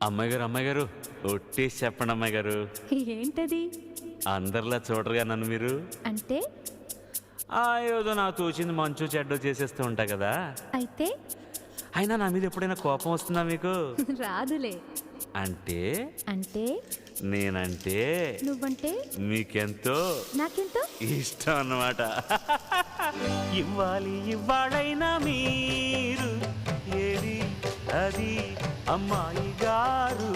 అమ్మాయి గారు ఒట్టేసి చెప్పండి అమ్మాయి గారు. ఏంటది? అందరిలా చూడరుగా నన్ను మీరు. అంటే ఏదో నాకు తోచింది మంచు చెడ్డో చేసేస్తూ ఉంటా కదా. అయితే అయినా నా మీద ఎప్పుడైనా కోపం వస్తుందా మీకు? రాదులే. అంటే అంటే నేనంటే నువ్వంటే మీకెంతో నాకెంతో ఇష్టం అన్నమాట. ఇవ్వాలైనా మీరు ఏది అది అమ్మాయి గారు.